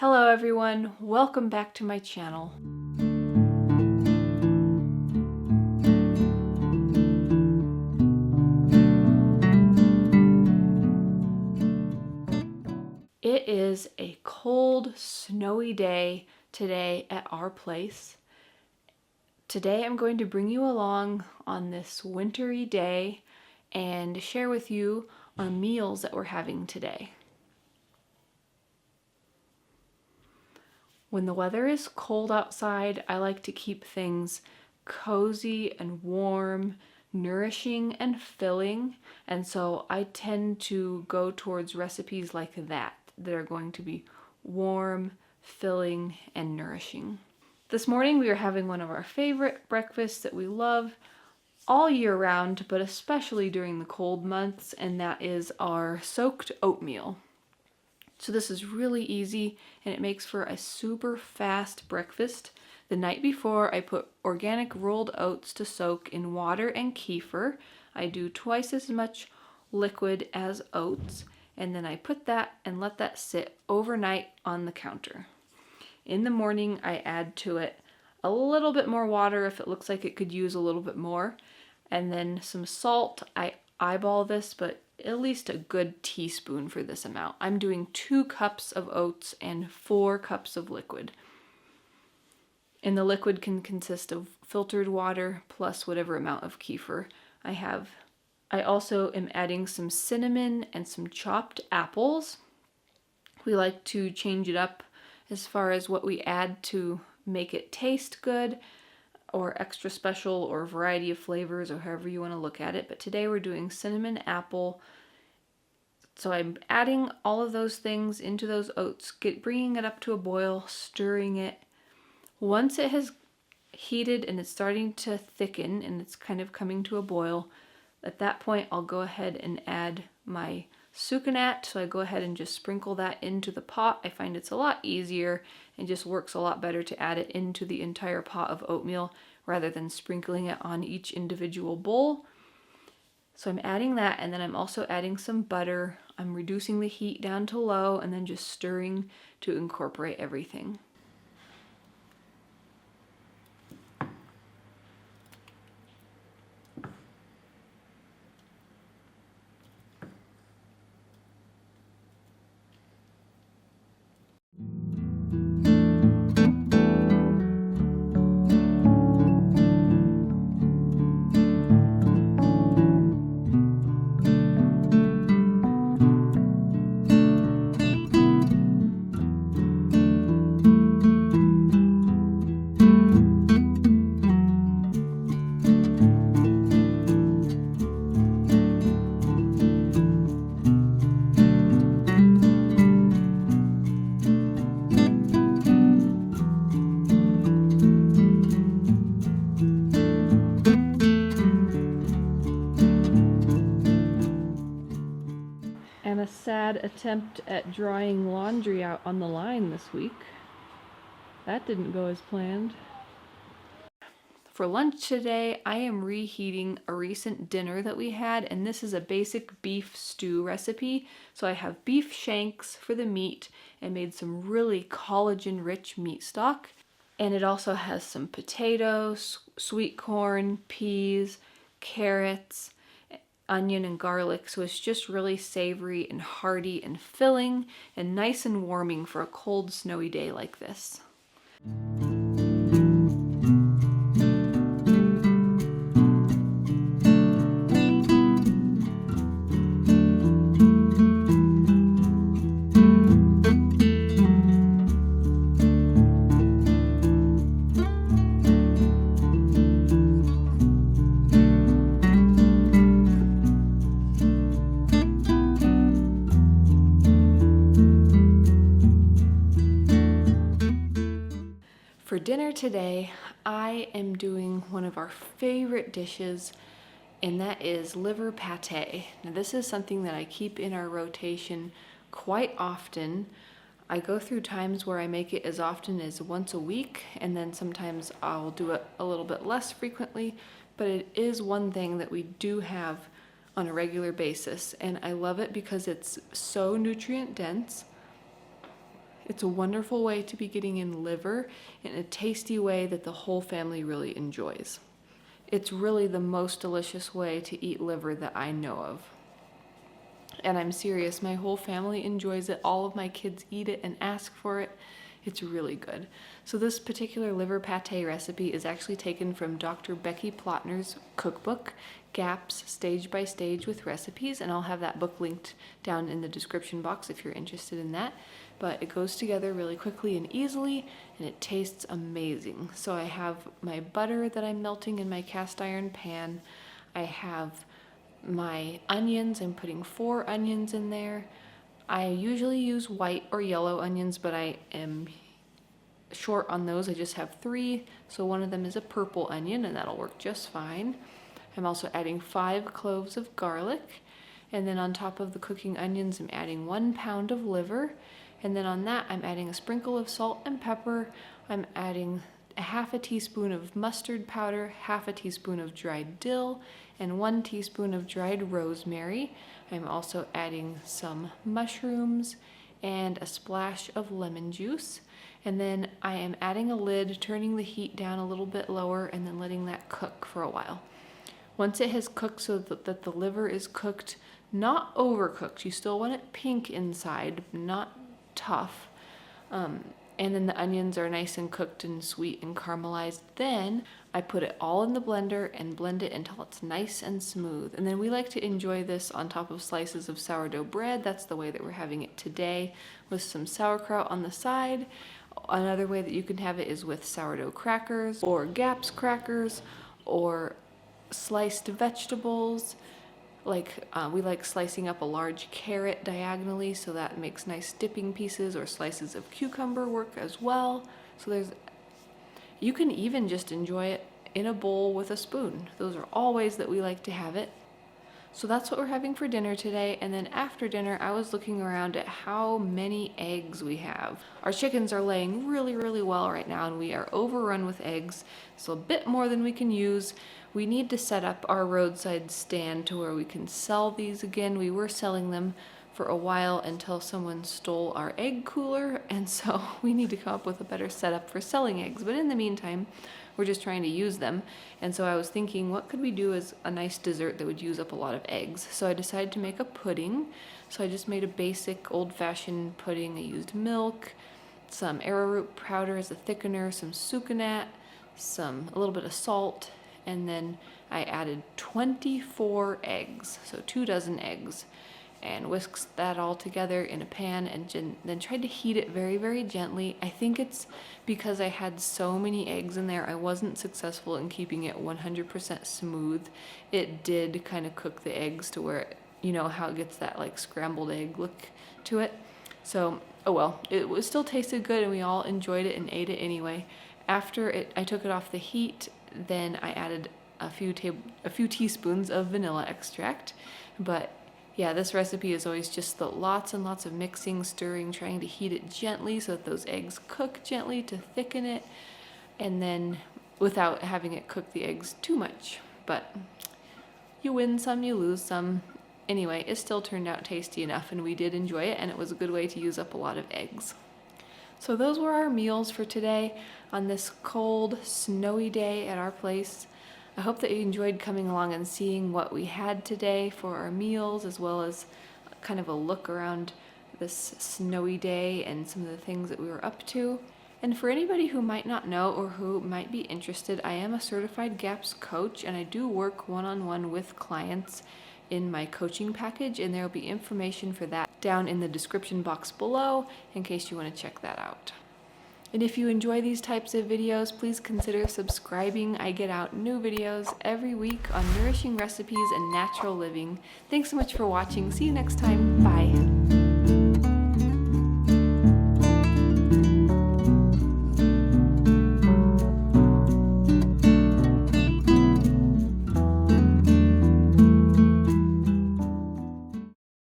Hello everyone, welcome back to my channel. It is a cold, snowy day today at our place. Today I'm going to bring you along on this wintry day and share with you our meals that we're having today. When the weather is cold outside, I like to keep things cozy and warm, nourishing and filling, and so I tend to go towards recipes like that are going to be warm, filling, and nourishing. This morning we are having one of our favorite breakfasts that we love all year round, but especially during the cold months, and that is our soaked oatmeal. So this is really easy and it makes for a super fast breakfast. The night before I put organic rolled oats to soak in water and kefir. I do twice as much liquid as oats, and then I put that and let that sit overnight on the counter. In the morning I add to it a little bit more water if it looks like it could use a little bit more, and then some salt. I eyeball this, but at least a good teaspoon for this amount. I'm doing 2 cups of oats and 4 cups of liquid. And the liquid can consist of filtered water plus whatever amount of kefir I have. I also am adding some cinnamon and some chopped apples. We like to change it up as far as what we add to make it taste good, or extra special, or a variety of flavors, or however you want to look at it. But today we're doing cinnamon apple. So I'm adding all of those things into those oats, bringing it up to a boil, stirring it. Once it has heated and it's starting to thicken and it's kind of coming to a boil, at that point I'll go ahead and add my sucanat. So I go ahead and just sprinkle that into the pot. I find it's a lot easier and just works a lot better to add it into the entire pot of oatmeal rather than sprinkling it on each individual bowl. So I'm adding that, and then I'm also adding some butter. I'm reducing the heat down to low and then just stirring to incorporate everything. And a sad attempt at drawing laundry out on the line this week. That didn't go as planned. For lunch today, I am reheating a recent dinner that we had, and this is a basic beef stew recipe. So I have beef shanks for the meat and made some really collagen-rich meat stock. And it also has some potatoes, sweet corn, peas, carrots, onion and garlic, so it's just really savory and hearty and filling and nice and warming for a cold, snowy day like this. For dinner today, I am doing one of our favorite dishes, and that is liver pate. Now this is something that I keep in our rotation quite often. I go through times where I make it as often as once a week, and then sometimes I'll do it a little bit less frequently, but it is one thing that we do have on a regular basis, and I love it because it's so nutrient dense. It's a wonderful way to be getting in liver in a tasty way that the whole family really enjoys. It's really the most delicious way to eat liver that I know of. And I'm serious, my whole family enjoys it. All of my kids eat it and ask for it. It's really good. So this particular liver pate recipe is actually taken from Dr. Becky Plotner's cookbook, Gaps Stage by Stage with Recipes, and I'll have that book linked down in the description box if you're interested in that. But it goes together really quickly and easily, and it tastes amazing. So I have my butter that I'm melting in my cast iron pan. I have my onions. I'm putting 4 onions in there. I usually use white or yellow onions, but I am short on those. I just have 3, so one of them is a purple onion, and that'll work just fine. I'm also adding 5 cloves of garlic, and then on top of the cooking onions, I'm adding 1 pound of liver, and then on that, I'm adding a sprinkle of salt and pepper. I'm adding a half a teaspoon of mustard powder, half a teaspoon of dried dill, and 1 teaspoon of dried rosemary. I'm also adding some mushrooms and a splash of lemon juice. And then I am adding a lid, turning the heat down a little bit lower, and then letting that cook for a while. Once it has cooked so that the liver is cooked, not overcooked, you still want it pink inside, not tough. And then the onions are nice and cooked and sweet and caramelized. Then I put it all in the blender and blend it until it's nice and smooth. And then we like to enjoy this on top of slices of sourdough bread. That's the way that we're having it today, with some sauerkraut on the side. Another way that you can have it is with sourdough crackers or Gaps crackers or sliced vegetables. We like slicing up a large carrot diagonally, so that makes nice dipping pieces, or slices of cucumber work as well. So you can even just enjoy it in a bowl with a spoon. Those are all ways that we like to have it. So that's what we're having for dinner today. And then after dinner, I was looking around at how many eggs we have. Our chickens are laying really, really well right now, and we are overrun with eggs. So a bit more than we can use. We need to set up our roadside stand to where we can sell these again. We were selling them for a while until someone stole our egg cooler, and so we need to come up with a better setup for selling eggs. But in the meantime, we're just trying to use them. And so I was thinking, what could we do as a nice dessert that would use up a lot of eggs? So I decided to make a pudding. So I just made a basic old-fashioned pudding. I used milk, some arrowroot powder as a thickener, some sucanat, a little bit of salt, and then I added 24 eggs, so 2 dozen eggs, and whisked that all together in a pan, and then tried to heat it very, very gently. I think it's because I had so many eggs in there, I wasn't successful in keeping it 100% smooth. It did kind of cook the eggs to where, you know how it gets that like scrambled egg look to it. So, oh well, still tasted good, and we all enjoyed it and ate it anyway. After I took it off the heat, then I added a few teaspoons of vanilla extract. But yeah, this recipe is always just lots and lots of mixing, stirring, trying to heat it gently so that those eggs cook gently to thicken it, and then without having it cook the eggs too much. But you win some, you lose some. Anyway, it still turned out tasty enough, and we did enjoy it, and it was a good way to use up a lot of eggs. So those were our meals for today on this cold, snowy day at our place. I hope that you enjoyed coming along and seeing what we had today for our meals, as well as kind of a look around this snowy day and some of the things that we were up to. And for anybody who might not know or who might be interested, I am a certified Gaps coach, and I do work one-on-one with clients in my coaching package, and there will be information for that down in the description box below in case you want to check that out. And if you enjoy these types of videos, please consider subscribing. I get out new videos every week on nourishing recipes and natural living. Thanks so much for watching. See you next time.